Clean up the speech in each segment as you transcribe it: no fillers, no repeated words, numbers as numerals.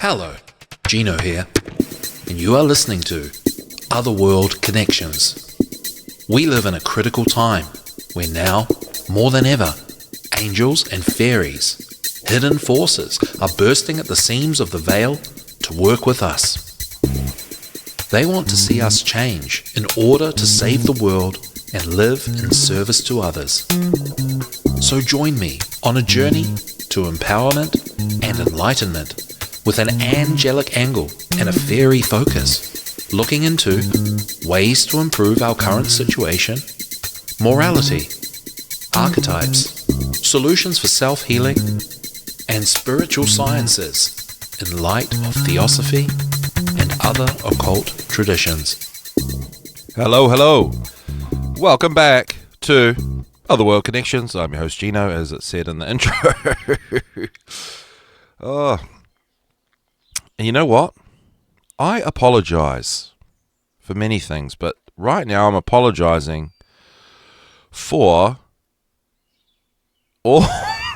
Hello, Gino here, and you are listening to Otherworld Connections. We live in a critical time where now, more than ever, angels and fairies, hidden forces, are bursting at the seams of the veil to work with us. They want to see us change in order to save the world and live in service to others. So join me on a journey to empowerment and enlightenment with an angelic angle and a fairy focus, looking into ways to improve our current situation, morality, archetypes, solutions for self-healing, and spiritual sciences in light of theosophy and other occult traditions. Hello. Welcome back to Otherworld Connections. I'm your host Gino, as it said in the intro. And you know what? I apologize for many things, but right now I'm apologizing for all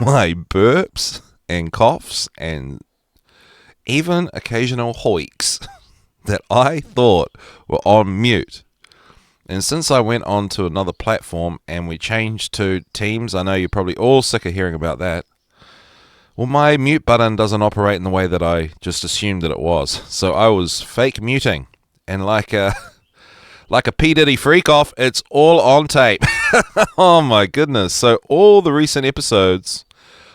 my burps and coughs and even occasional hoiks that I thought were on mute. And since I went on to another platform and we changed to Teams, I know you're probably all sick of hearing about that. Well, my mute button doesn't operate in the way that I just assumed that it was. So I was fake muting. And like a P. Diddy freak off, it's all on tape. Oh my goodness. So all the recent episodes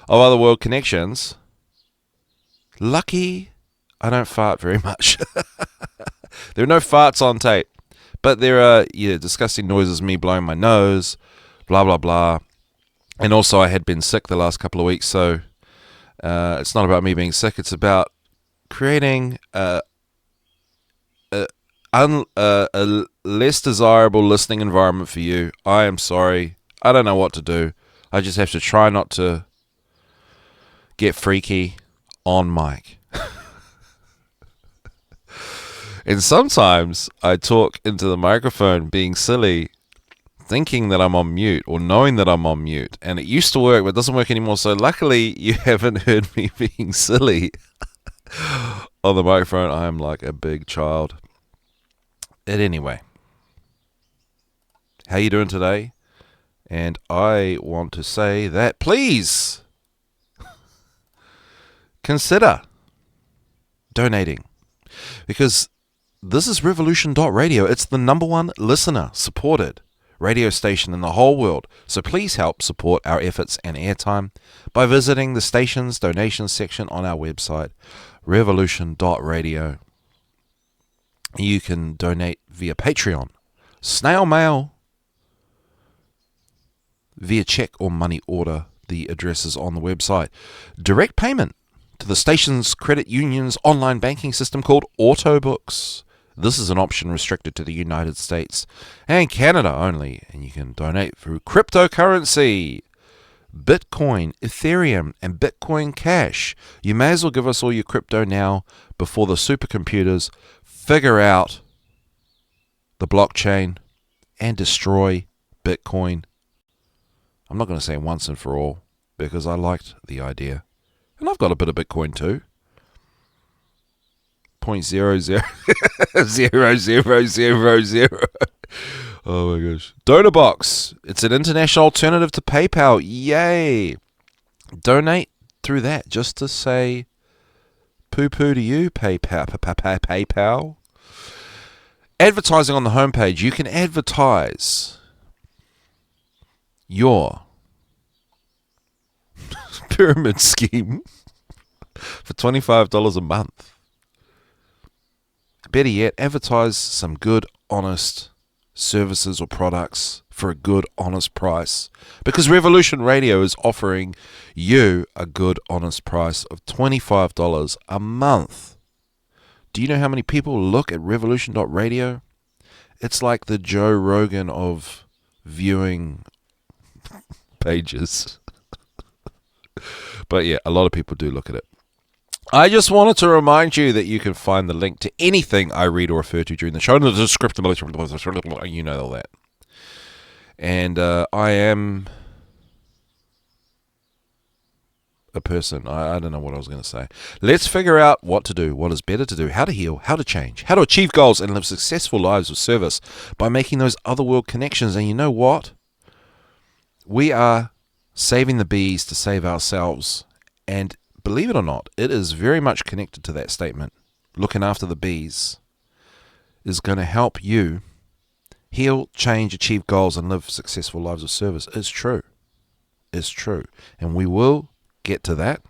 of Otherworld Connections, lucky I don't fart very much. There are no farts on tape. But there are disgusting noises, me blowing my nose, blah, blah, blah. And also I had been sick the last couple of weeks, so it's not about me being sick. It's about creating a less desirable listening environment for you. I am sorry. I don't know what to do. I just have to try not to get freaky on mic. And sometimes I talk into the microphone being silly, thinking that I'm on mute or knowing that I'm on mute. And it used to work, but it doesn't work anymore. So luckily you haven't heard me being silly on the microphone. I am like a big child. And anyway, how you doing today? And I want to say that please consider donating, because this is Revolution.radio. It's the number one listener-supported radio station in the whole world. So please help support our efforts and airtime by visiting the station's donations section on our website, Revolution.radio. You can donate via Patreon, snail mail, via check or money order. The address is on the website. Direct payment to the station's credit union's online banking system called Autobooks. This is an option restricted to the United States and Canada only, and you can donate through cryptocurrency, Bitcoin, Ethereum, and Bitcoin Cash. You may as well give us all your crypto now before the supercomputers figure out the blockchain and destroy Bitcoin. I'm not going to say once and for all, because I liked the idea. And I've got a bit of Bitcoin too. 0.000000. Oh my gosh. Donor Box. It's an international alternative to PayPal. Yay. Donate through that just to say poo-poo to you, PayPal. Advertising on the homepage. You can advertise your pyramid scheme for $25 a month. Better yet, advertise some good, honest services or products for a good, honest price. Because Revolution Radio is offering you a good, honest price of $25 a month. Do you know how many people look at Revolution.radio? It's like the Joe Rogan of viewing pages. But yeah, a lot of people do look at it. I just wanted to remind you that you can find the link to anything I read or refer to during the show in the description. You know all that. And I am a person. I don't know what I was going to say. Let's figure out what to do, what is better to do, how to heal, how to change, how to achieve goals and live successful lives of service by making those otherworld connections. And you know what? We are saving the bees to save ourselves. And believe it or not, it is very much connected to that statement. Looking after the bees is going to help you heal, change, achieve goals, and live successful lives of service. It's true. It's true. And we will get to that.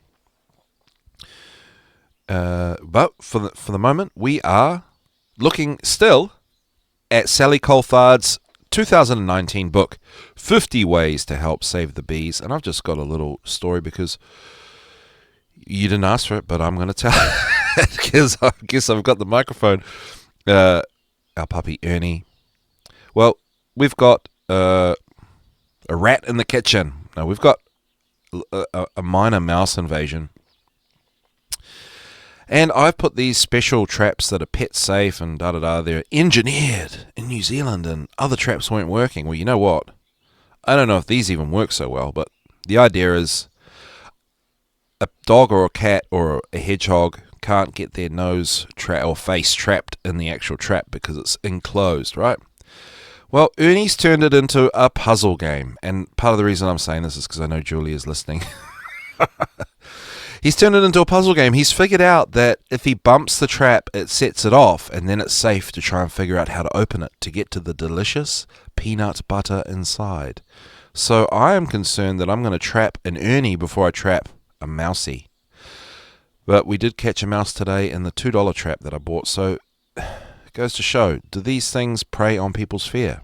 But for the moment, we are looking still at Sally Coulthard's 2019 book, 50 Ways to Help Save the Bees. And I've just got a little story because you didn't ask for it, but I'm going to tell it because I guess I've got the microphone. Our puppy Ernie. Well, we've got a rat in the kitchen. Now, we've got a minor mouse invasion. And I've put these special traps that are pet safe and da-da-da. They're engineered in New Zealand and other traps weren't working. Well, you know what? I don't know if these even work so well, but the idea is a dog or a cat or a hedgehog can't get their nose or face trapped in the actual trap because it's enclosed, right? Well, Ernie's turned it into a puzzle game. And part of the reason I'm saying this is because I know Julie is listening. He's turned it into a puzzle game. He's figured out that if he bumps the trap, it sets it off, and then it's safe to try and figure out how to open it to get to the delicious peanut butter inside. So I am concerned that I'm going to trap an Ernie before I trap a mousey. But we did catch a mouse today in the $2 trap that I bought, so it goes to show, do these things prey on people's fear?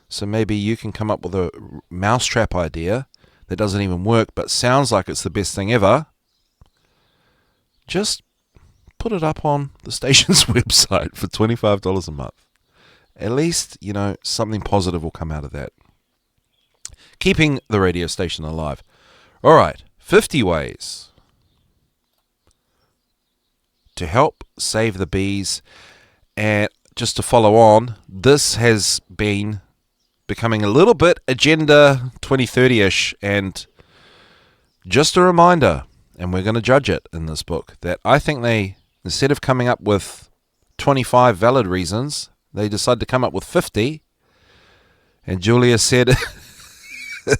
So maybe you can come up with a mousetrap idea that doesn't even work, but sounds like it's the best thing ever. Just put it up on the station's website for $25 a month. At least, you know, something positive will come out of that. Keeping the radio station alive. All right, 50 ways to help save the bees. And just to follow on, this has been becoming a little bit Agenda 2030-ish. And just a reminder, and we're going to judge it in this book, that I think they, instead of coming up with 25 valid reasons, they decided to come up with 50. And Julia said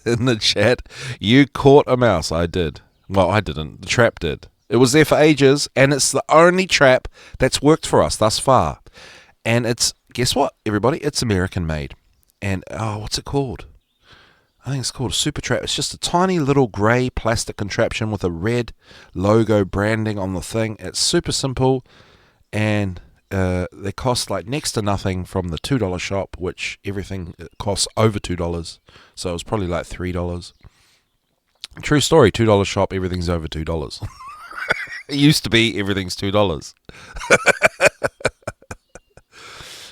in the chat, you caught a mouse. I did. Well, I didn't. The trap did. It was there for ages, and it's the only trap that's worked for us thus far. And it's, guess what, everybody? It's American made. And, what's it called? I think it's called a super trap. It's just a tiny little grey plastic contraption with a red logo branding on the thing. It's super simple, and they cost like next to nothing from the $2 shop, which everything costs over $2. So it was probably like $3. True story, $2 shop, everything's over $2. It used to be everything's $2.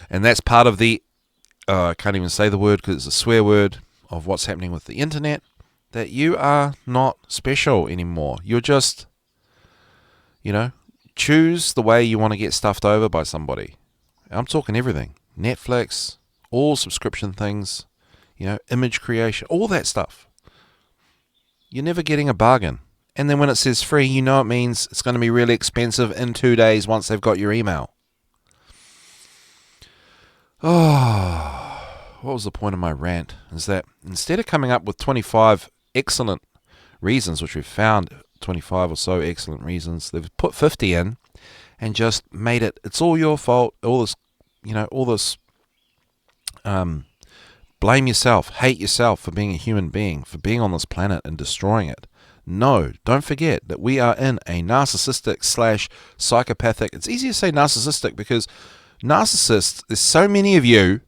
And that's part of the, I can't even say the word because it's a swear word, of what's happening with the internet, that you are not special anymore. You're just, choose the way you want to get stuffed over by somebody. I'm talking everything. Netflix, all subscription things, image creation, all that stuff. You're never getting a bargain. And then when it says free, it means it's going to be really expensive in 2 days once they've got your email. What was the point of my rant? Is that instead of coming up with 25 excellent reasons, which we've found 25 or so excellent reasons, they've put 50 in and just made it, it's all your fault, all this, blame yourself, hate yourself for being a human being, for being on this planet and destroying it. No, don't forget that we are in a narcissistic / psychopathic, it's easier to say narcissistic because narcissists, there's so many of you,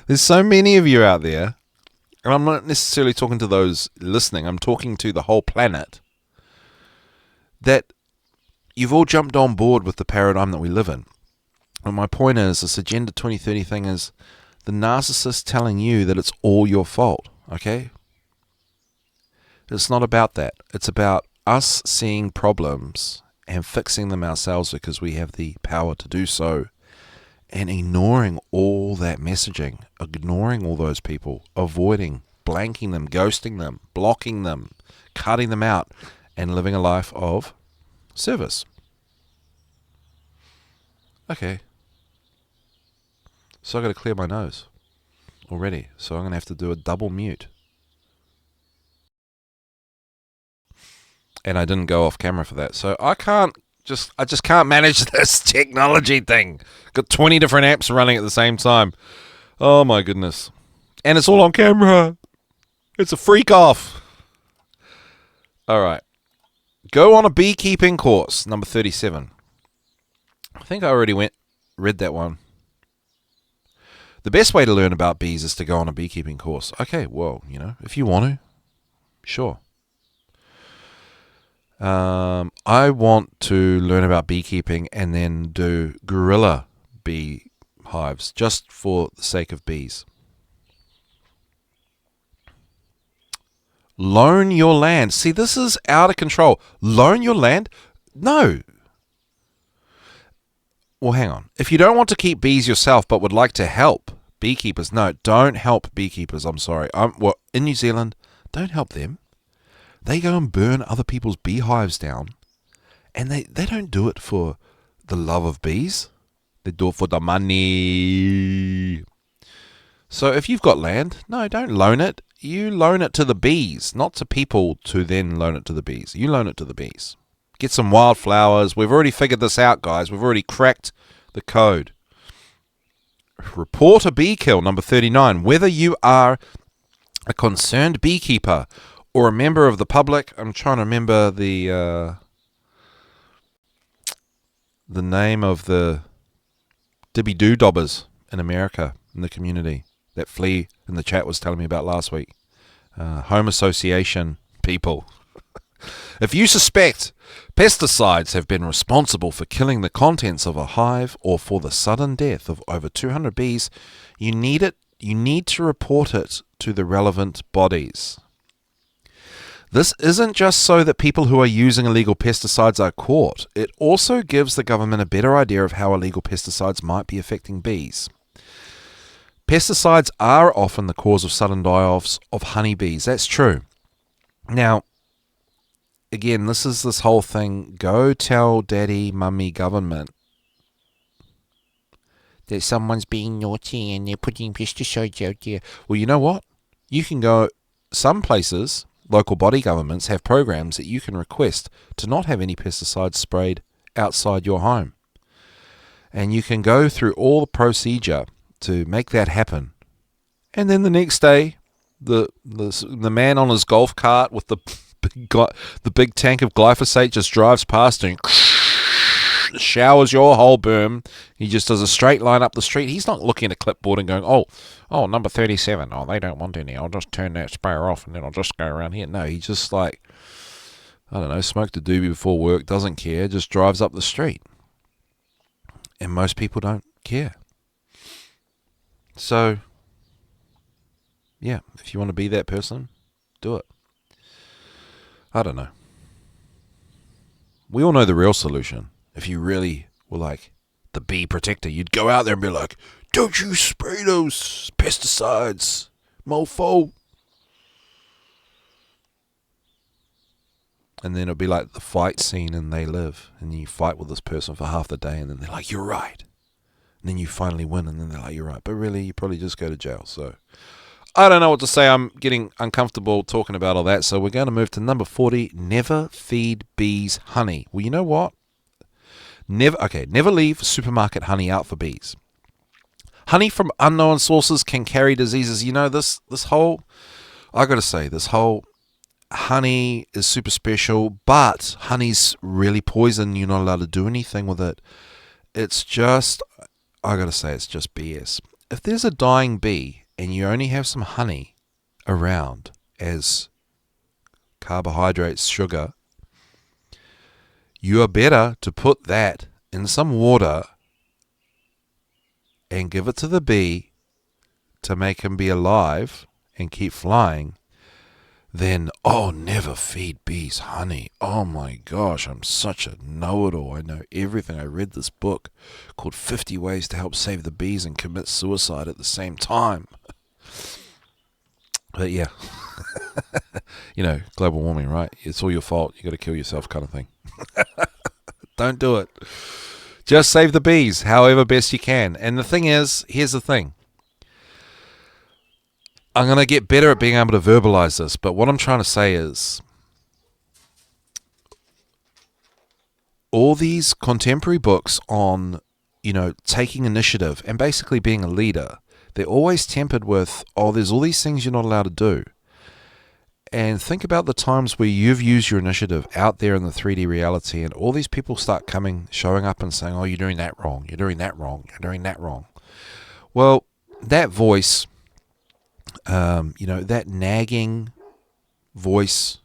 there's so many of you out there, and I'm not necessarily talking to those listening, I'm talking to the whole planet, that you've all jumped on board with the paradigm that we live in. And my point is, this Agenda 2030 thing is the narcissist telling you that it's all your fault, okay? It's not about that. It's about us seeing problems and fixing them ourselves because we have the power to do so, and ignoring all that messaging, ignoring all those people, avoiding blanking them, ghosting them, blocking them, cutting them out, and living a life of service. Okay. So I've got to clear my nose already. So I'm going to have to do a double mute. And I didn't go off camera for that. So I just can't manage this technology thing. Got 20 different apps running at the same time. Oh my goodness. And it's all on camera. It's a freak off. All right. Go on a beekeeping course, number 37. I think I already read that one. The best way to learn about bees is to go on a beekeeping course. Okay, well, if you want to, sure. I want to learn about beekeeping and then do guerrilla bee hives just for the sake of bees. Loan your land. See, this is out of control. Loan your land? No. Well, hang on. If you don't want to keep bees yourself but would like to help beekeepers, no, don't help beekeepers. I'm sorry. Well, in New Zealand, don't help them. They go and burn other people's beehives down, and they don't do it for the love of bees. They do it for the money. So if you've got land, no, don't loan it. You loan it to the bees, not to people to then loan it to the bees. You loan it to the bees. Get some wildflowers. We've already figured this out, guys. We've already cracked the code. Report a bee kill, number 39. Whether you are a concerned beekeeper or a member of the public, I'm trying to remember the name of the dibby-doo-dobbers in America, in the community, that Flea in the chat was telling me about last week. Home association people. If you suspect pesticides have been responsible for killing the contents of a hive or for the sudden death of over 200 bees, you need to report it to the relevant bodies. This isn't just so that people who are using illegal pesticides are caught. It also gives the government a better idea of how illegal pesticides might be affecting bees. Pesticides are often the cause of sudden die-offs of honeybees. That's true. Now, again, this is this whole thing. Go tell daddy, mummy, government that someone's being naughty and they're putting pesticides out there. Well, you know what? You can go, some places, local body governments have programs that you can request to not have any pesticides sprayed outside your home. And you can go through all the procedure to make that happen. And then the next day, the man on his golf cart with the big tank of glyphosate just drives past and showers your whole berm. He just does a straight line up the street. He's not looking at a clipboard and going, oh, number 37. Oh, they don't want any. I'll just turn that sprayer off and then I'll just go around here. No, he just smoked a doobie before work, doesn't care, just drives up the street. And most people don't care. So, yeah, if you want to be that person, do it. I don't know. We all know the real solution. If you really were like the bee protector, you'd go out there and be like, don't you spray those pesticides, mofo. And then it'll be like the fight scene in They Live. And you fight with this person for half the day and then they're like, you're right. And then you finally win and then they're like, you're right. But really, you probably just go to jail. So I don't know what to say. I'm getting uncomfortable talking about all that. So we're going to move to number 40. Never feed bees honey. Well, you know what? Never leave supermarket honey out for bees. Honey from unknown sources can carry diseases. You know, this whole honey is super special, but honey's really poison. You're not allowed to do anything with it. It's just BS. If there's a dying bee and you only have some honey around as carbohydrates, sugar, you are better to put that in some water and give it to the bee to make him be alive and keep flying than, never feed bees honey. Oh my gosh, I'm such a know-it-all. I know everything. I read this book called 50 Ways to Help Save the Bees and Commit Suicide at the Same Time. But yeah, global warming, right? It's all your fault. You got to kill yourself, kind of thing. Don't do it. Just save the bees, however best you can. And the thing is, here's the thing. I'm going to get better at being able to verbalize this, but what I'm trying to say is, all these contemporary books on, taking initiative and basically being a leader, they're always tempered with, there's all these things you're not allowed to do. And think about the times where you've used your initiative out there in the 3D reality, and all these people start showing up and saying, you're doing that wrong, you're doing that wrong, you're doing that wrong. Well, that voice, that nagging voice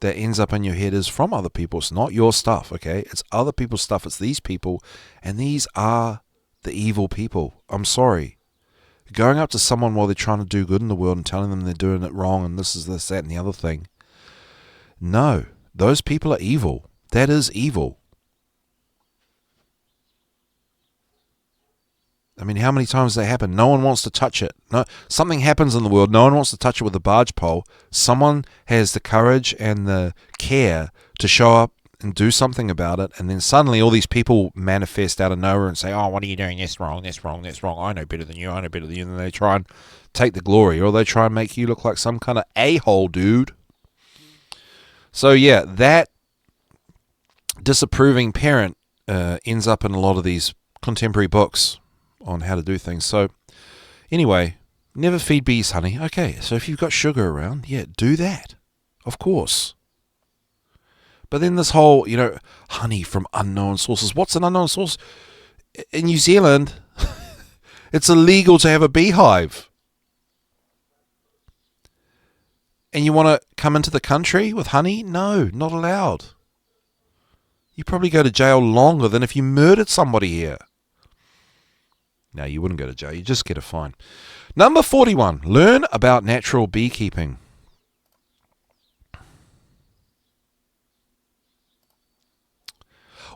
that ends up in your head is from other people. It's not your stuff, okay? It's other people's stuff. It's these people, and these are the evil people. I'm sorry. Going up to someone while they're trying to do good in the world and telling them they're doing it wrong and this, that, and the other thing. No, those people are evil. That is evil. I mean, how many times does that happen? No one wants to touch it. No, something happens in the world. No one wants to touch it with a barge pole. Someone has the courage and the care to show up and do something about it, and then suddenly all these people manifest out of nowhere and say, what are you doing? That's wrong, that's wrong, that's wrong. I know better than you, I know better than you. And then they try and take the glory, or they try and make you look like some kind of a-hole dude. So yeah, that disapproving parent ends up in a lot of these contemporary books on how to do things. So anyway, never feed bees honey. Okay, so if you've got sugar around, do that. Of course. But then this whole, honey from unknown sources. What's an unknown source? In New Zealand, it's illegal to have a beehive. And you want to come into the country with honey? No, not allowed. You probably go to jail longer than if you murdered somebody here. No, you wouldn't go to jail. You just get a fine. Number 41. Learn about natural beekeeping.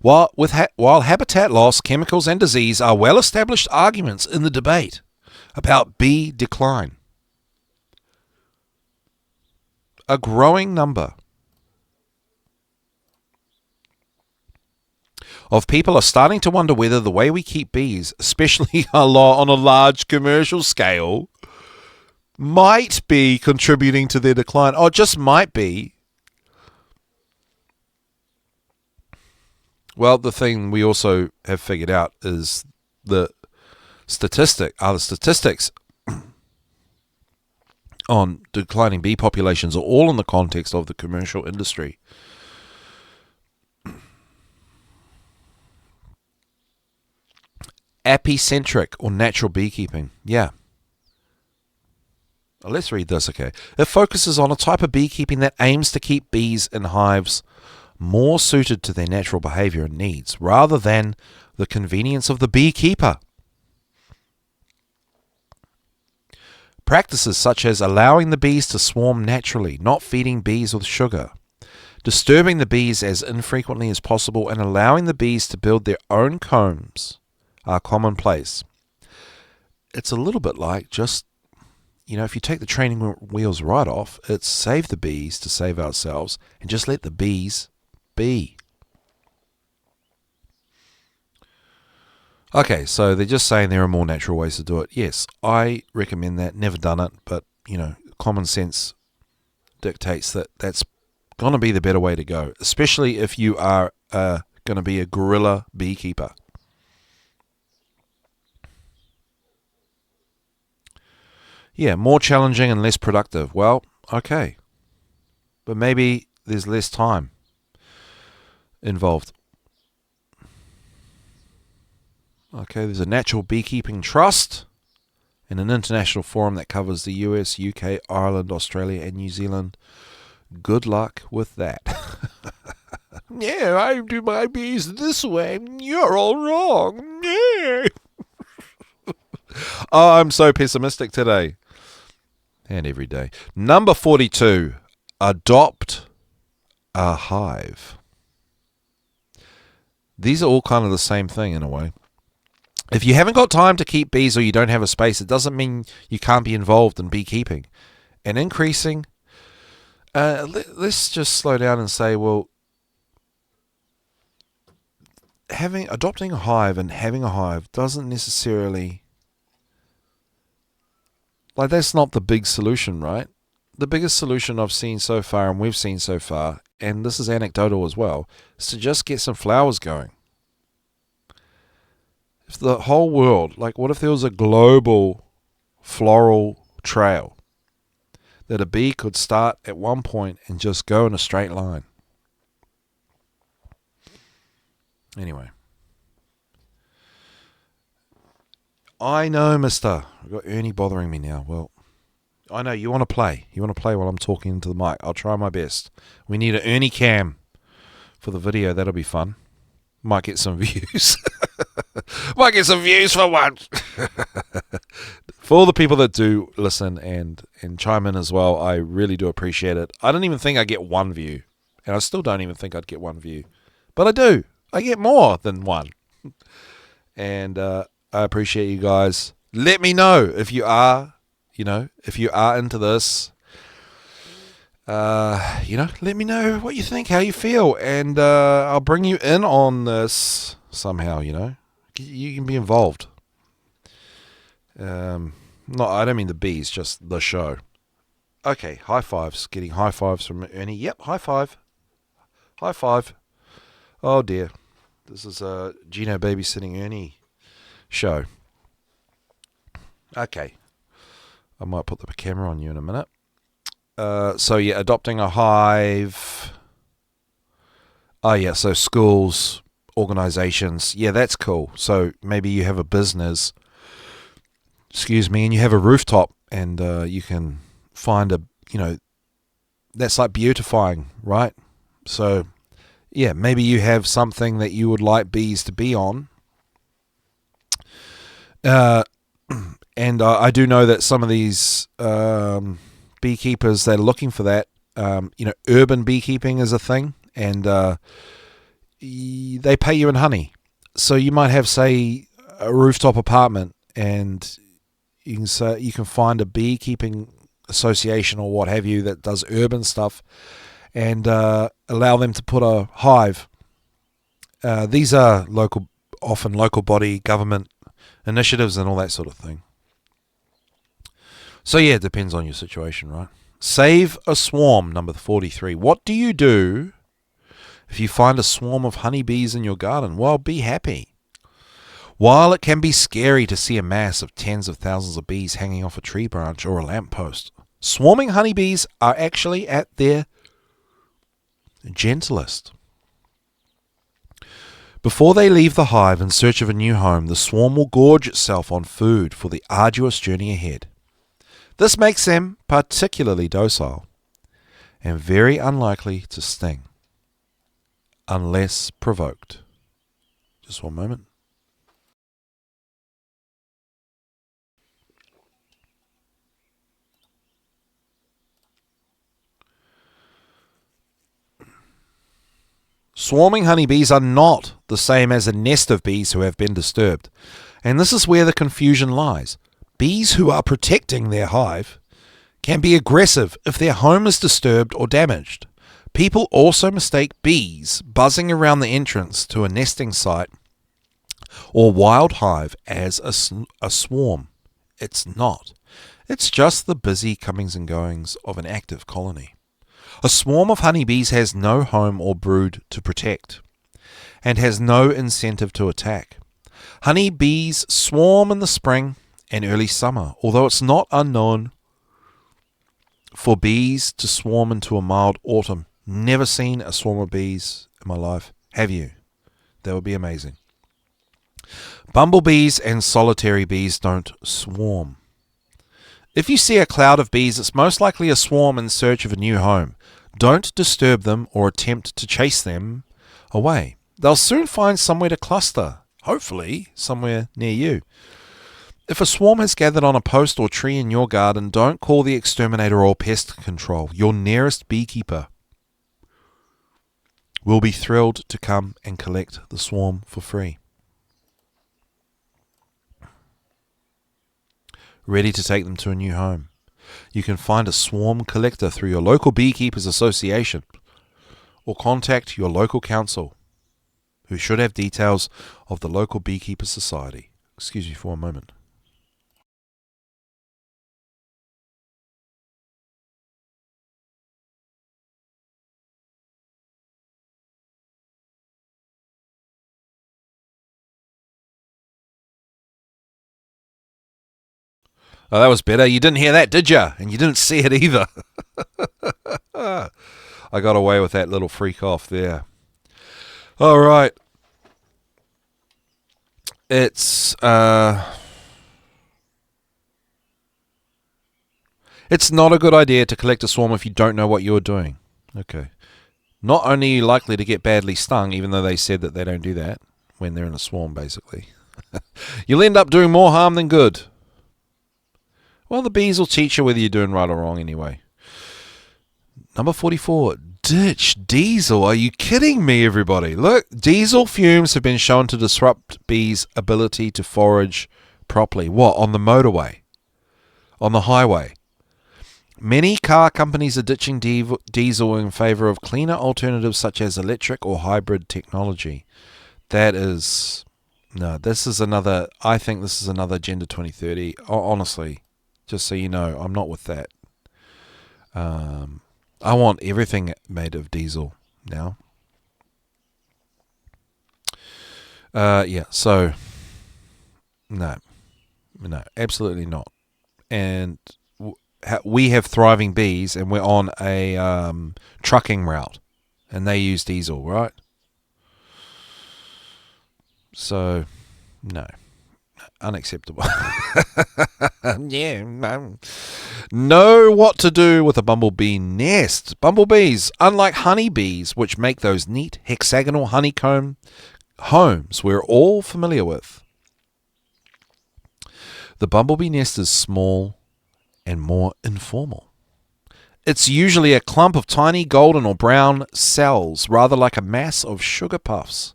While habitat loss, chemicals, and disease are well-established arguments in the debate about bee decline, a growing number of people are starting to wonder whether the way we keep bees, especially on a large commercial scale, might be contributing to their decline. Just might be. Well, the thing we also have figured out is the statistics on declining bee populations are all in the context of the commercial industry. Apicentric or natural beekeeping. Yeah. Let's read this, okay. It focuses on a type of beekeeping that aims to keep bees in hives more suited to their natural behavior and needs, rather than the convenience of the beekeeper. Practices such as allowing the bees to swarm naturally, not feeding bees with sugar, disturbing the bees as infrequently as possible, and allowing the bees to build their own combs are commonplace. It's a little bit like just, if you take the training wheels right off, it's save the bees to save ourselves and just let the bees be. Okay, so they're just saying there are more natural ways to do it. Yes, I recommend that. Never done it, but, common sense dictates that that's going to be the better way to go, especially if you are going to be a guerrilla beekeeper. Yeah, more challenging and less productive. Well, okay. But maybe there's less time involved. Okay, there's a natural beekeeping trust and an international forum that covers the US, UK, Ireland, Australia, and New Zealand. Good luck with that. Yeah, I do my bees this way. You're all wrong. Yeah. Oh, I'm so pessimistic today. And every day. Number 42. Adopt a hive. These are all kind of the same thing in a way. If you haven't got time to keep bees or you don't have a space, it doesn't mean you can't be involved in beekeeping. and increasing. Let's just slow down and say, well, adopting a hive and having a hive doesn't necessarily, like, that's not the big solution, right? The biggest solution I've seen so far, and we've seen so far, and this is anecdotal as well, is to just get some flowers going. If the whole world, like, what if there was a global floral trail that a bee could start at one point and just go in a straight line? Anyway. I know, mister. I've got Ernie bothering me now. Well, I know you want to play. You want to play while I'm talking into the mic. I'll try my best. We need an Ernie cam for the video. That'll be fun. Might get some views. Might get some views for once. For all the people that do listen and chime in as well, I really do appreciate it. I don't even think I get one view. And I still don't even think I'd get one view. But I do. I get more than one. And I appreciate you guys. Let me know if you are, if you are into this. Let me know what you think, how you feel, and I'll bring you in on this somehow. You can be involved. No, I don't mean the bees, just the show. Okay, high fives. Getting high fives from Ernie. Yep, high five. High five. Oh dear, this is a Gino babysitting Ernie show. Okay, I might put the camera on you in a minute. So yeah, adopting a hive. Oh yeah, so schools, organizations. Yeah, that's cool. So maybe you have a business, and you have a rooftop, and you can find that's like beautifying, right? So yeah, maybe you have something that you would like bees to be on. And I do know that some of these beekeepers that are looking for that, urban beekeeping is a thing, and they pay you in honey. So you might have, say, a rooftop apartment, and you can find a beekeeping association or what have you that does urban stuff, and allow them to put a hive. These are often local body government initiatives and all that sort of thing. So yeah, it depends on your situation, right? Save a swarm, number 43. What do you do if you find a swarm of honeybees in your garden? Well, be happy. While it can be scary to see a mass of tens of thousands of bees hanging off a tree branch or a lamppost, swarming honeybees are actually at their gentlest. Before they leave the hive in search of a new home, the swarm will gorge itself on food for the arduous journey ahead. This makes them particularly docile and very unlikely to sting unless provoked. Just one moment. Swarming honeybees are not the same as a nest of bees who have been disturbed, and this is where the confusion lies. Bees who are protecting their hive can be aggressive if their home is disturbed or damaged. People also mistake bees buzzing around the entrance to a nesting site or wild hive as a swarm. It's not. It's just the busy comings and goings of an active colony. A swarm of honeybees has no home or brood to protect and has no incentive to attack. Honeybees swarm in the spring and early summer, although it's not unknown for bees to swarm into a mild autumn. Never seen a swarm of bees in my life. Have you? That would be amazing. Bumblebees and solitary bees don't swarm. If you see a cloud of bees, it's most likely a swarm in search of a new home. Don't disturb them or attempt to chase them away. They'll soon find somewhere to cluster, hopefully somewhere near you. If a swarm has gathered on a post or tree in your garden, don't call the exterminator or pest control. Your nearest beekeeper will be thrilled to come and collect the swarm for free. Ready to take them to a new home. You can find a swarm collector through your local beekeepers association or contact your local council, who should have details of the local beekeeper society. Excuse me for a moment. Oh, that was better. You didn't hear that, did you? And you didn't see it either. I got away with that little freak off there. All right. It's not a good idea to collect a swarm if you don't know what you're doing. Okay. Not only are you likely to get badly stung, even though they said that they don't do that when they're in a swarm, basically. You'll end up doing more harm than good. Well, the bees will teach you whether you're doing right or wrong anyway. Number 44, ditch diesel. Are you kidding me, everybody? Look, diesel fumes have been shown to disrupt bees' ability to forage properly. What, on the motorway? On the highway? Many car companies are ditching diesel in favor of cleaner alternatives such as electric or hybrid technology. That is... No, this is another... I think this is another Agenda 2030. Honestly, just so you know, I'm not with that. I want everything made of diesel now. So... No, absolutely not. And... we have thriving bees, and we're on a trucking route, and they use diesel, right? So, no, unacceptable. Know what to do with a bumblebee nest. Bumblebees, unlike honeybees, which make those neat hexagonal honeycomb homes we're all familiar with, the bumblebee nest is small and more informal. It's usually a clump of tiny golden or brown cells, rather like a mass of sugar puffs.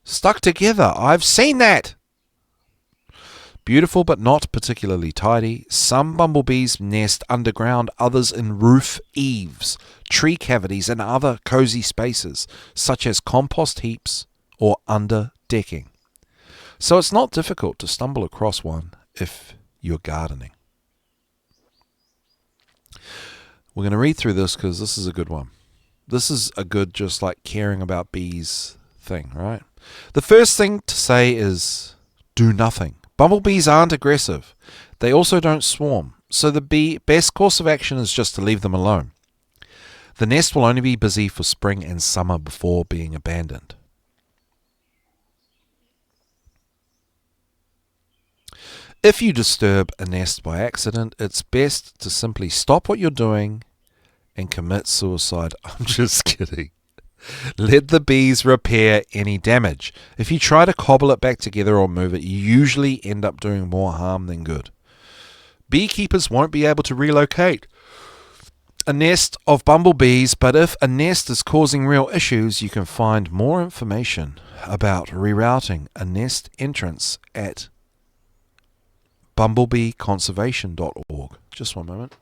Stuck together. I've seen that. Beautiful but not particularly tidy. Some bumblebees nest underground, others in roof eaves, tree cavities, and other cozy spaces, such as compost heaps or under decking. So it's not difficult to stumble across one if you're gardening. We're going to read through this because this is a good one. This is a good, just like caring about bees thing, right? The first thing to say is do nothing. Bumblebees aren't aggressive. They also don't swarm. So the best course of action is just to leave them alone. The nest will only be busy for spring and summer before being abandoned. If you disturb a nest by accident, it's best to simply stop what you're doing and commit suicide. I'm just kidding. Let the bees repair any damage. If you try to cobble it back together or move it, you usually end up doing more harm than good. Beekeepers won't be able to relocate a nest of bumblebees, but if a nest is causing real issues, you can find more information about rerouting a nest entrance at bumblebeeconservation.org. Just one moment.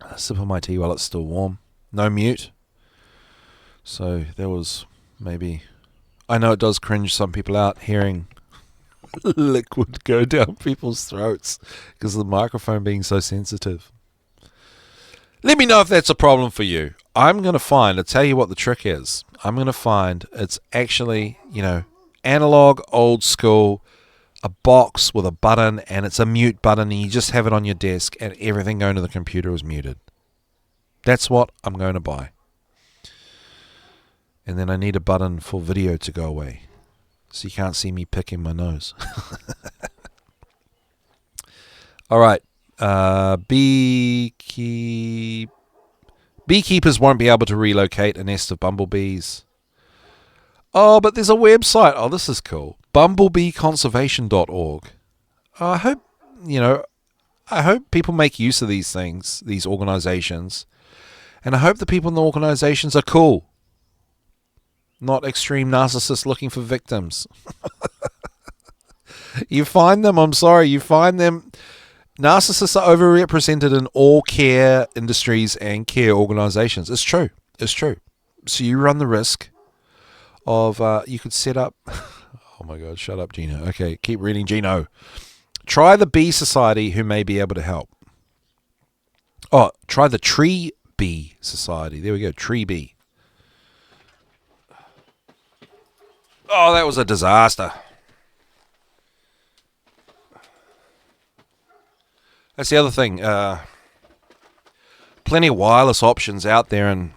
A sip of my tea while it's still warm. No mute. So there was maybe... I know it does cringe some people out hearing liquid go down people's throats because of the microphone being so sensitive. Let me know if that's a problem for you. I'm going to find, I'll tell you what the trick is. I'm going to find it's actually, analog, old school, a box with a button, and it's a mute button, and you just have it on your desk, and everything going to the computer is muted. That's what I'm going to buy. And then I need a button for video to go away, so you can't see me picking my nose. All right. Beekeepers won't be able to relocate a nest of bumblebees. Oh, but there's a website. Oh, this is cool. bumblebeeconservation.org. I hope people make use of these things, these organizations. And I hope the people in the organizations are cool. Not extreme narcissists looking for victims. You find them, I'm sorry, you find them. Narcissists are overrepresented in all care industries and care organizations. It's true. It's true. So you run the risk of, you could set up, oh my God, shut up, Gino. Okay, keep reading, Gino. Try the bee society who may be able to help. Oh, try the tree bee society. There we go, tree bee. Oh, that was a disaster. That's the other thing. Plenty of wireless options out there, and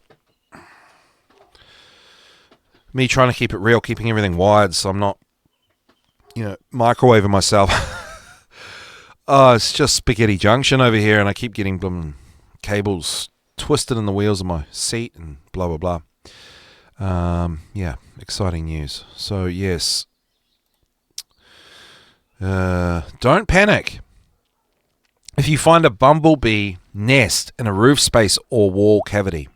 me trying to keep it real, keeping everything wired, so I'm not, microwaving myself. Oh, it's just spaghetti junction over here, and I keep getting cables twisted in the wheels of my seat, and blah blah blah. Yeah, exciting news. So yes, don't panic. If you find a bumblebee nest in a roof space or wall cavity,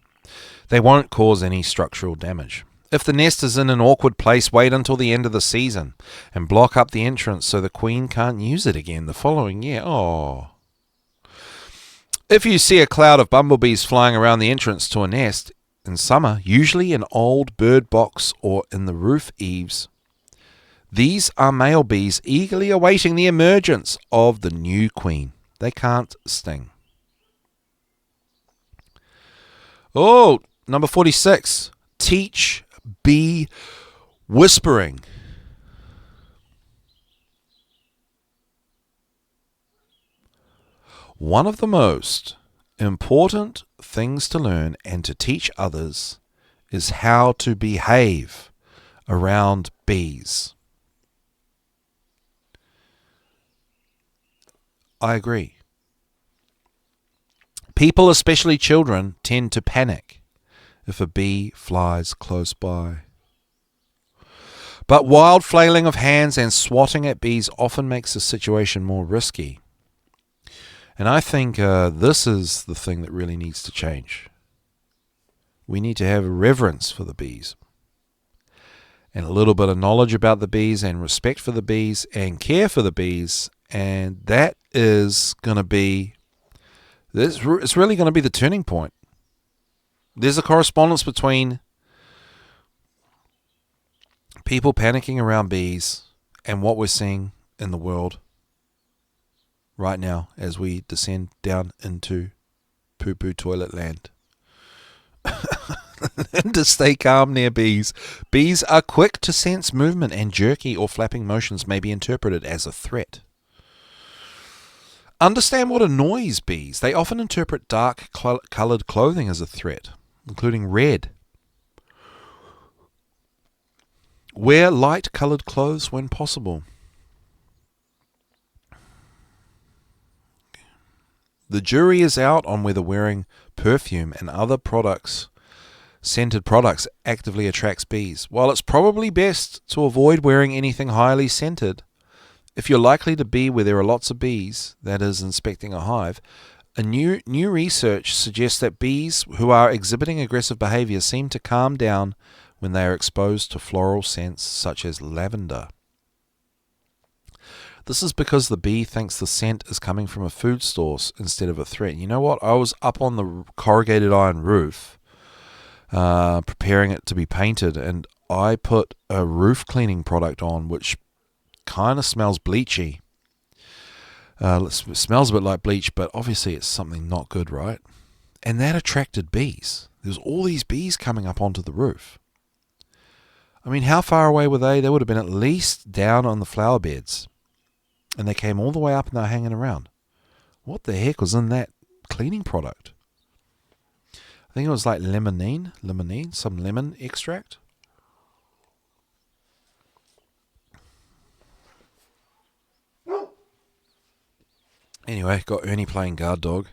they won't cause any structural damage. If the nest is in an awkward place, wait until the end of the season and block up the entrance so the queen can't use it again the following year. Oh. If you see a cloud of bumblebees flying around the entrance to a nest in summer, usually an old bird box or in the roof eaves, these are male bees eagerly awaiting the emergence of the new queen. They can't sting. Oh, number 46. Teach bee whispering. One of the most important things to learn and to teach others is how to behave around bees. I agree. People, especially children, tend to panic if a bee flies close by. But wild flailing of hands and swatting at bees often makes the situation more risky. And I think this is the thing that really needs to change. We need to have a reverence for the bees, and a little bit of knowledge about the bees, and respect for the bees, and care for the bees. And that is going to be, it's really going to be the turning point. There's a correspondence between people panicking around bees and what we're seeing in the world right now as we descend down into poo-poo toilet land. And to stay calm near bees. Bees are quick to sense movement, and jerky or flapping motions may be interpreted as a threat. Understand what annoys bees. They often interpret dark coloured clothing as a threat, including red. Wear light coloured clothes when possible. The jury is out on whether wearing perfume and other scented products, actively attracts bees. While it's probably best to avoid wearing anything highly scented, if you're likely to be where there are lots of bees, that is, inspecting a hive, a new research suggests that bees who are exhibiting aggressive behavior seem to calm down when they are exposed to floral scents such as lavender. This is because the bee thinks the scent is coming from a food source instead of a threat. You know what? I was up on the corrugated iron roof, preparing it to be painted, and I put a roof cleaning product on, which kind of smells bleachy. It smells a bit like bleach, but obviously it's something not good, right? And that attracted bees. There's all these bees coming up onto the roof. I mean, how far away were they? They would have been at least down on the flower beds. And they came all the way up and they're hanging around. What the heck was in that cleaning product? I think it was like limonene, some lemon extract. Anyway, got Ernie playing guard dog.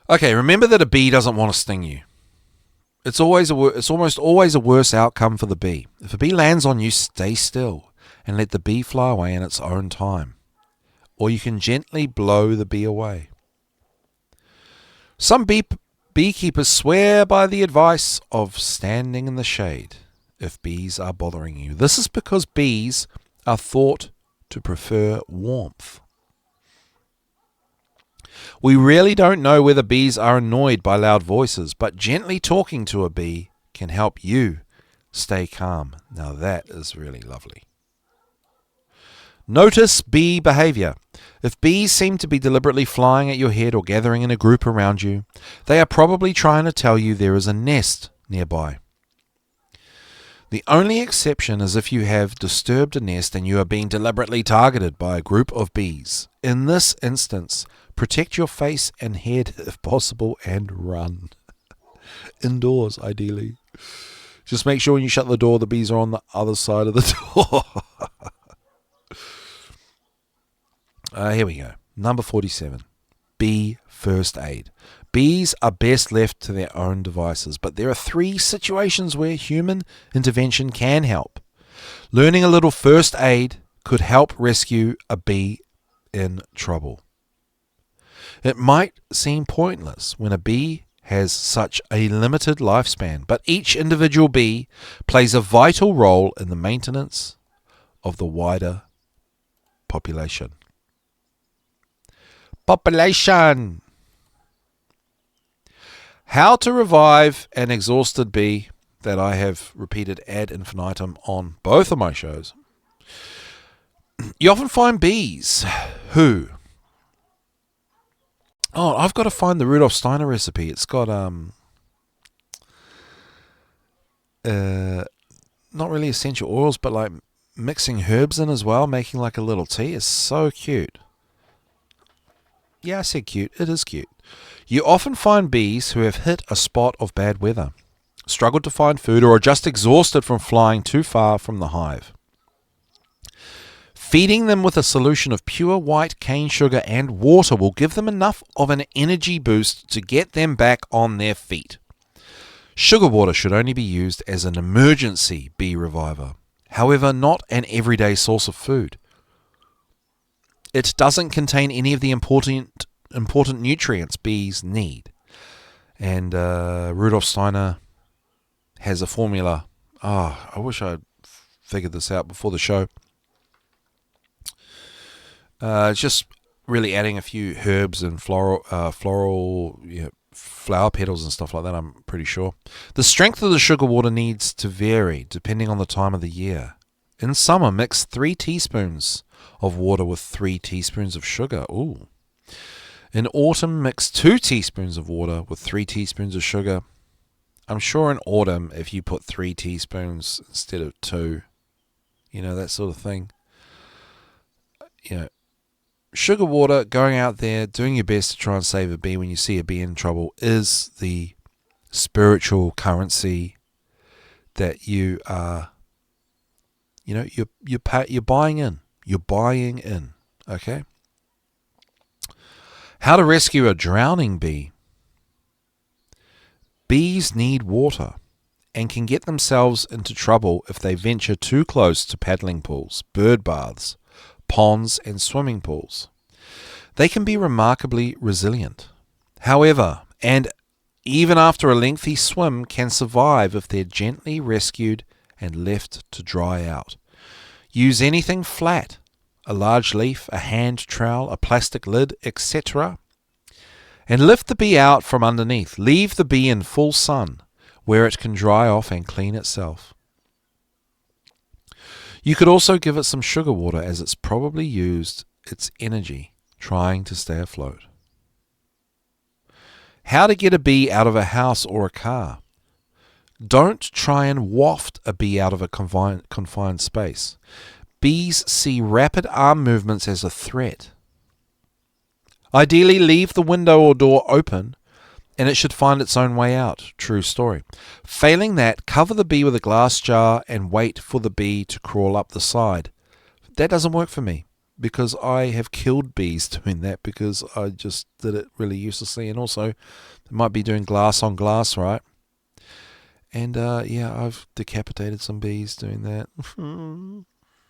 Okay, remember that a bee doesn't want to sting you. It's almost always a worse outcome for the bee. If a bee lands on you, stay still and let the bee fly away in its own time. Or you can gently blow the bee away. Some beekeepers swear by the advice of standing in the shade if bees are bothering you. This is because bees are thought to prefer warmth. We really don't know whether bees are annoyed by loud voices, but gently talking to a bee can help you stay calm. Now that is really lovely. Notice bee behavior. If bees seem to be deliberately flying at your head or gathering in a group around you, they are probably trying to tell you there is a nest nearby. The only exception is if you have disturbed a nest and you are being deliberately targeted by a group of bees. In this instance, protect your face and head if possible and run. Indoors, ideally. Just make sure when you shut the door, the bees are on the other side of the door. Here we go. Number 47. Bee first aid. Bees are best left to their own devices, but there are 3 situations where human intervention can help. Learning a little first aid could help rescue a bee in trouble. It might seem pointless when a bee has such a limited lifespan, but each individual bee plays a vital role in the maintenance of the wider population. How to revive an exhausted bee, that I have repeated ad infinitum on both of my shows. You often find bees who... Oh, I've got to find the Rudolf Steiner recipe. It's got not really essential oils, but like mixing herbs in as well, making like a little tea. Is so cute. Yeah, I said cute. It is cute. You often find bees who have hit a spot of bad weather, struggled to find food, or are just exhausted from flying too far from the hive. Feeding them with a solution of pure white cane sugar and water will give them enough of an energy boost to get them back on their feet. Sugar water should only be used as an emergency bee reviver, however, not an everyday source of food. It doesn't contain any of the important nutrients bees need. And Rudolf Steiner has a formula. Oh, I wish I'd figured this out before the show. It's just really adding a few herbs and floral flower petals and stuff like that, I'm pretty sure. The strength of the sugar water needs to vary depending on the time of the year. In summer, mix 3 teaspoons of water with 3 teaspoons of sugar. Ooh. In autumn, mix 2 teaspoons of water with 3 teaspoons of sugar. I'm sure in autumn, if you put 3 teaspoons instead of 2, that sort of thing. Sugar water, going out there, doing your best to try and save a bee when you see a bee in trouble is the spiritual currency that you are, you're buying in. You're buying in, okay? How to rescue a drowning bee. Bees need water and can get themselves into trouble if they venture too close to paddling pools, bird baths, ponds and swimming pools. They can be remarkably resilient. However, and even after a lengthy swim, can survive if they're gently rescued and left to dry out. Use anything flat, a large leaf, a hand trowel, a plastic lid, etc., and lift the bee out from underneath. Leave the bee in full sun, where it can dry off and clean itself. You could also give it some sugar water, as it's probably used its energy trying to stay afloat. How to get a bee out of a house or a car. Don't try and waft a bee out of a confined space. Bees see rapid arm movements as a threat. Ideally, leave the window or door open and it should find its own way out. True story. Failing that, cover the bee with a glass jar and wait for the bee to crawl up the side. That doesn't work for me because I have killed bees doing that because I just did it really uselessly, and also it might be doing glass on glass, right? And I've decapitated some bees doing that.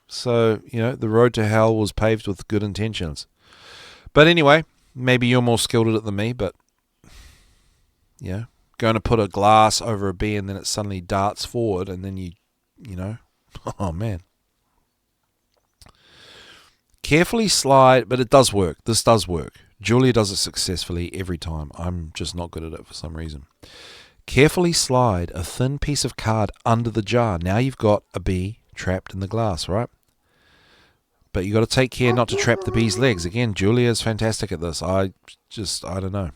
So, the road to hell was paved with good intentions. But anyway, maybe you're more skilled at it than me, but going to put a glass over a bee and then it suddenly darts forward and then you know, oh man. Carefully slide, but it does work. This does work. Julia does it successfully every time. I'm just not good at it for some reason. Carefully slide a thin piece of card under the jar. Now you've got a bee trapped in the glass, right? But you got to take care not to trap the bee's legs. Again, Julia is fantastic at this. I don't know.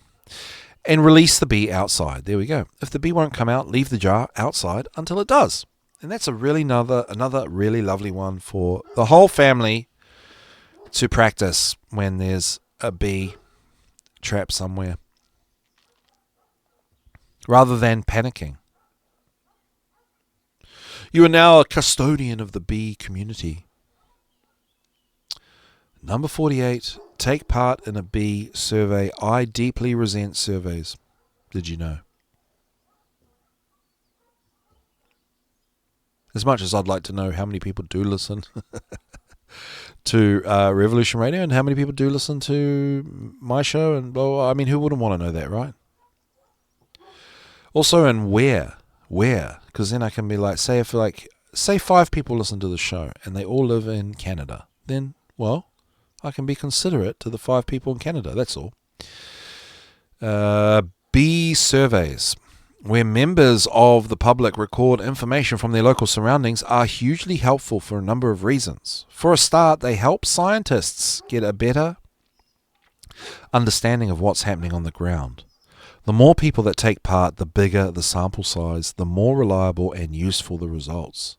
And release the bee outside. There we go. If the bee won't come out, leave the jar outside until it does. And that's another really lovely one for the whole family to practice when there's a bee trapped somewhere, rather than panicking. You are now a custodian of the bee community. Number 48, take part in a bee survey. I deeply resent surveys. Did you know? As much as I'd like to know how many people do listen to Revolution Radio and how many people do listen to my show, and blah, blah, I mean, who wouldn't want to know that, right? Also, and where? Because then I can be like, say 5 people listen to the show and they all live in Canada, then, well, I can be considerate to the 5 people in Canada, that's all. Bee surveys, where members of the public record information from their local surroundings, are hugely helpful for a number of reasons. For a start, they help scientists get a better understanding of what's happening on the ground. The more people that take part, the bigger the sample size, the more reliable and useful the results.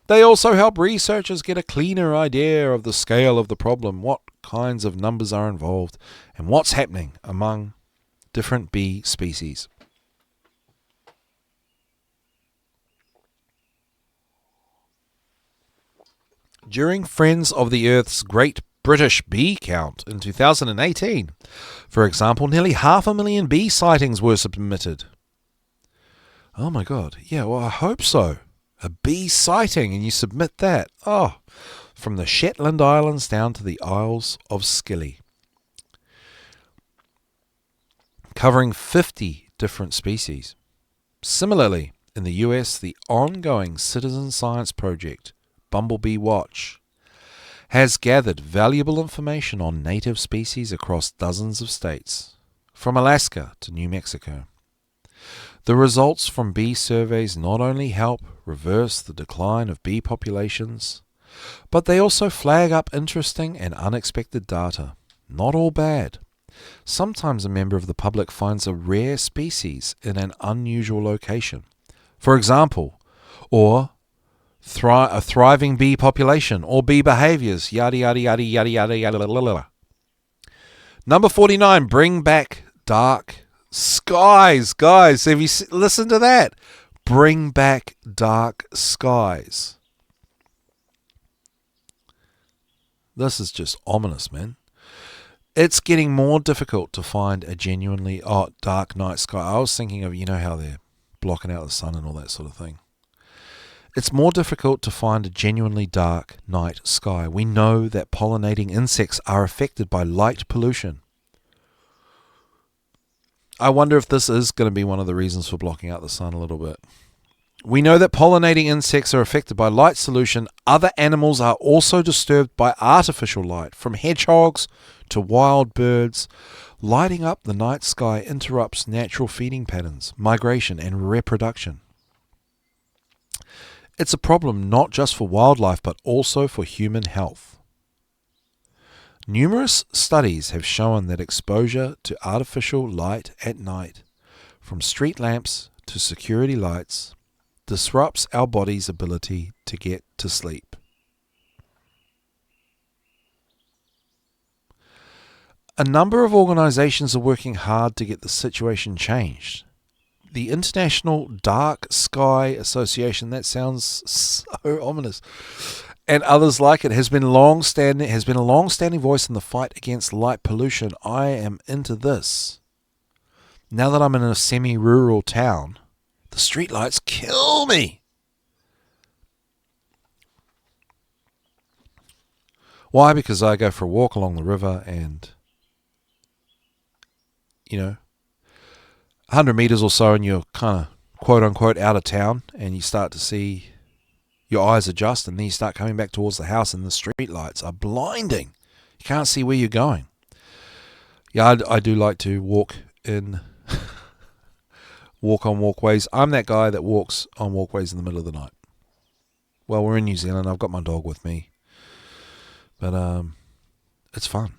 They also help researchers get a cleaner idea of the scale of the problem, what kinds of numbers are involved, and what's happening among different bee species. During Friends of the Earth's Great British Bee Count in 2018, for example, nearly 500,000 bee sightings were submitted. Oh my God, yeah, well I hope so. A bee sighting, and you submit that. Oh, from the Shetland Islands down to the Isles of Scilly. Covering 50 different species. Similarly, in the US, the ongoing citizen science project, Bumblebee Watch, has gathered valuable information on native species across dozens of states, from Alaska to New Mexico. The results from bee surveys not only help reverse the decline of bee populations, but they also flag up interesting and unexpected data. Not all bad. Sometimes a member of the public finds a rare species in an unusual location, for example, or a thriving bee population, or bee behaviors, yada yada yada yada yada yada yada. Number 49, bring back dark skies. Guys, have you listened to that? Bring back dark skies. This is just ominous, man. It's getting more difficult to find a genuinely dark night sky. I was thinking of, you know how they're blocking out the sun and all that sort of thing. It's more difficult to find a genuinely dark night sky. We know that pollinating insects are affected by light pollution. I wonder if this is going to be one of the reasons for blocking out the sun a little bit. We know that pollinating insects are affected by light pollution. Other animals are also disturbed by artificial light, from hedgehogs to wild birds. Lighting up the night sky interrupts natural feeding patterns, migration, and reproduction. It's a problem not just for wildlife, but also for human health. Numerous studies have shown that exposure to artificial light at night, from street lamps to security lights, disrupts our body's ability to get to sleep. A number of organizations are working hard to get the situation changed. The International Dark Sky Association, that sounds so ominous, and others like it, has been a long-standing voice in the fight against light pollution. I am into this. Now that I'm in a semi-rural town, the streetlights kill me. Why? Because I go for a walk along the river and, 100 meters or so, and you're kind of quote-unquote out of town, and you start to see your eyes adjust, and then you start coming back towards the house, and the street lights are blinding. You can't see where you're going. Yeah, I do like to walk on walkways. I'm that guy that walks on walkways in the middle of the night. Well, we're in New Zealand. I've got my dog with me. But it's fun.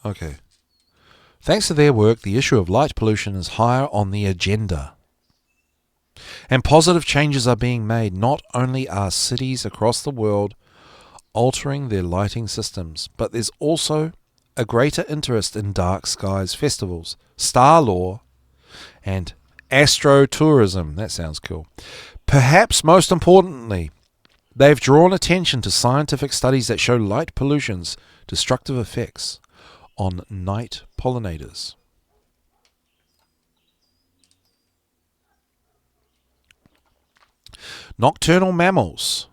Okay. Thanks to their work, the issue of light pollution is higher on the agenda. And positive changes are being made. Not only are cities across the world altering their lighting systems, but there's also a greater interest in dark skies festivals, star lore, and astrotourism. That sounds cool. Perhaps most importantly, they've drawn attention to scientific studies that show light pollution's destructive effects on night pollinators. Nocturnal mammals.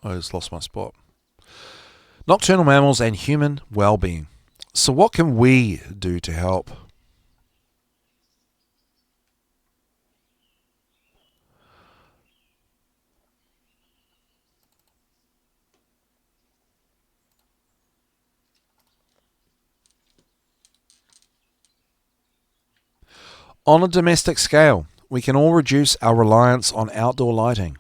I just lost my spot. Nocturnal mammals and human well-being. So what can we do to help? On a domestic scale, we can all reduce our reliance on outdoor lighting.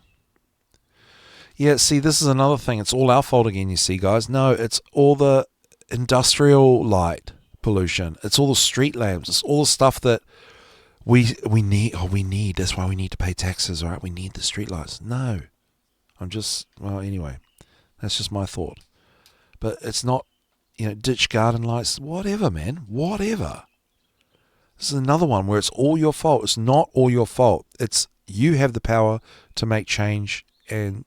Yeah, see, this is another thing. It's all our fault again, you see, guys. No, it's all the industrial light pollution. It's all the street lamps. It's all the stuff that we need. Oh, we need. That's why we need to pay taxes, right? We need the street lights. No. Well, anyway, that's just my thought. But it's not, ditch garden lights. Whatever, man. Whatever. This is another one where it's all your fault. It's not all your fault. It's you have the power to make change and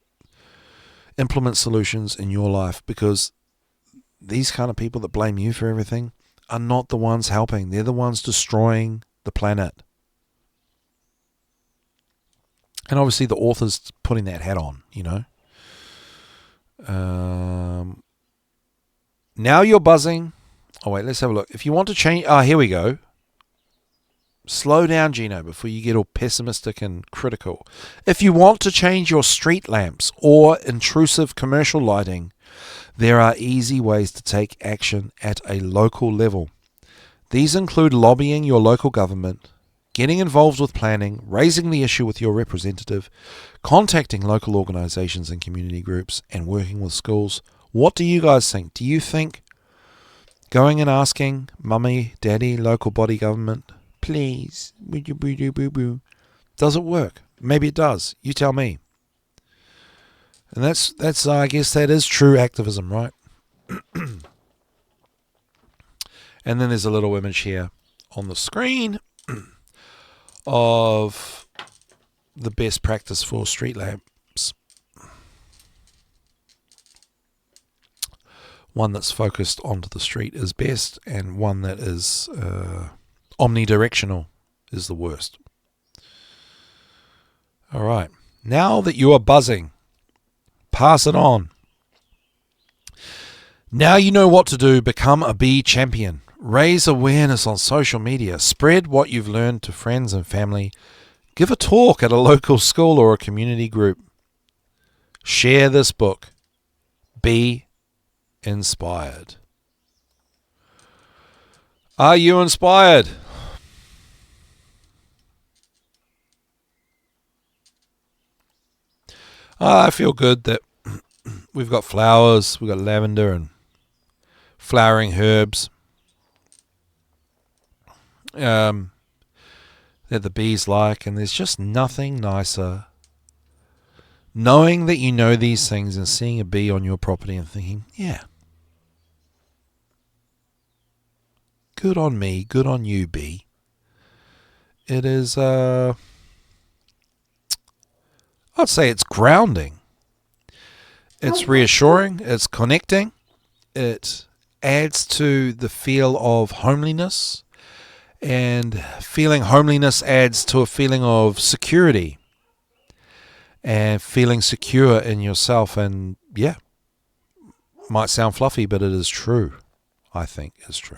implement solutions in your life, because these kind of people that blame you for everything are not the ones helping. They're the ones destroying the planet. And obviously the author's putting that hat on, Now you're buzzing. Oh, wait, let's have a look. If you want to change... here we go. Slow down, Gino, before you get all pessimistic and critical. If you want to change your street lamps or intrusive commercial lighting, there are easy ways to take action at a local level. These include lobbying your local government, getting involved with planning, raising the issue with your representative, contacting local organisations and community groups, and working with schools. What do you guys think? Do you think going and asking mummy, daddy, local body government, please, does it work? Maybe it does. You tell me. And that's I guess that is true activism, right? And then there's a little image here on the screen of the best practice for street lamps. One that's focused onto the street is best, and one that is omnidirectional is the worst. All right. Now that you are buzzing, pass it on. Now you know what to do. Become a bee champion. Raise awareness on social media. Spread what you've learned to friends and family. Give a talk at a local school or a community group. Share this book. Be inspired. Are you inspired? I feel good that we've got flowers, we've got lavender and flowering herbs that the bees like, and there's just nothing nicer knowing that you know these things and seeing a bee on your property and thinking, yeah, good on me, good on you, bee. It is, I'd say it's grounding. It's reassuring, it's connecting, it adds to the feel of homeliness, and feeling homeliness adds to a feeling of security and feeling secure in yourself. And yeah, might sound fluffy, but it is true. I think it's true.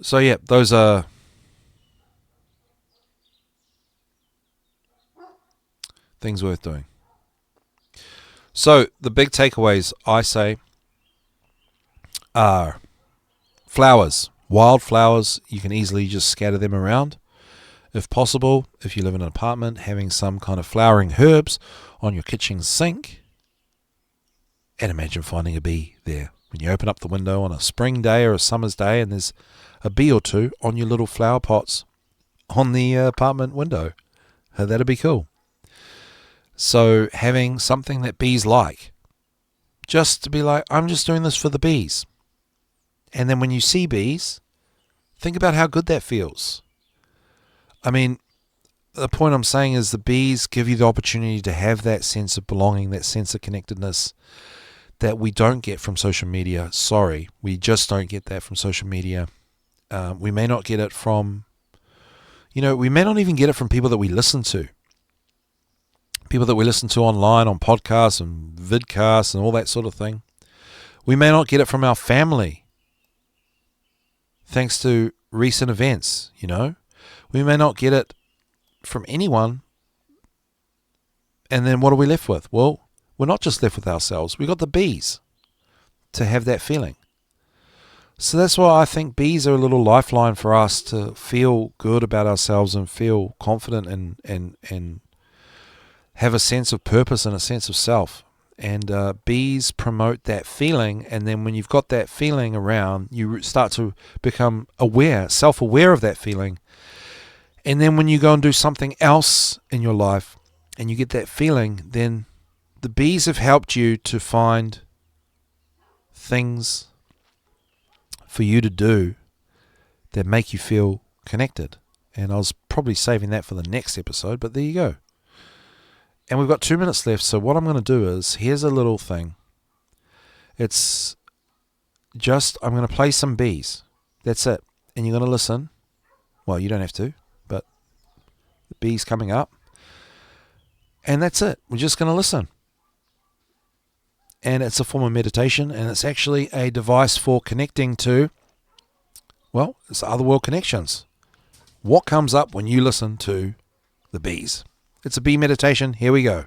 So yeah, those are things worth doing. So the big takeaways, I say, are flowers. Wild flowers, you can easily just scatter them around. If possible, if you live in an apartment, having some kind of flowering herbs on your kitchen sink. And imagine finding a bee there. When you open up the window on a spring day or a summer's day and there's a bee or two on your little flower pots on the apartment window. That'd be cool. So having something that bees like. Just to be like, I'm just doing this for the bees. And then when you see bees, think about how good that feels. I mean, the point I'm saying is the bees give you the opportunity to have that sense of belonging, that sense of connectedness that we don't get from social media. Sorry, we just don't get that from social media. We may not get it from, we may not even get it from people that we listen to. People that we listen to online on podcasts and vidcasts and all that sort of thing. We may not get it from our family, thanks to recent events, We may not get it from anyone. And then what are we left with? Well, we're not just left with ourselves. We got the bees to have that feeling. So that's why I think bees are a little lifeline for us to feel good about ourselves and feel confident and have a sense of purpose and a sense of self. And bees promote that feeling. And then when you've got that feeling around, you start to become aware, self-aware of that feeling. And then when you go and do something else in your life and you get that feeling, then the bees have helped you to find things for you to do that make you feel connected. And I was probably saving that for the next episode, but there you go. And we've got 2 minutes left, so what I'm going to do is, here's a little thing. It's just, I'm going to play some bees. That's it. And you're going to listen. Well, you don't have to, but the bees coming up. And that's it. We're just going to listen. And it's a form of meditation, and it's actually a device for connecting to, well, it's Otherworld connections. What comes up when you listen to the bees? It's a bee meditation. Here we go.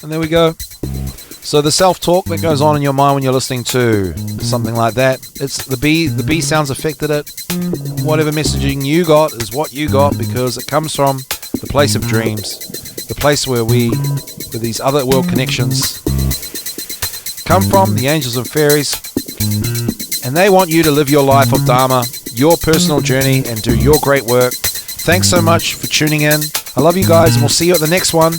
And there we go. So the self-talk that goes on in your mind when you're listening to something like that, it's the bee sounds affected it. Whatever messaging you got is what you got, because it comes from the place of dreams, the place where these other world connections come from, the angels and fairies, and they want you to live your life of Dharma, your personal journey, and do your great work. Thanks so much for tuning in. I love you guys, and we'll see you at the next one.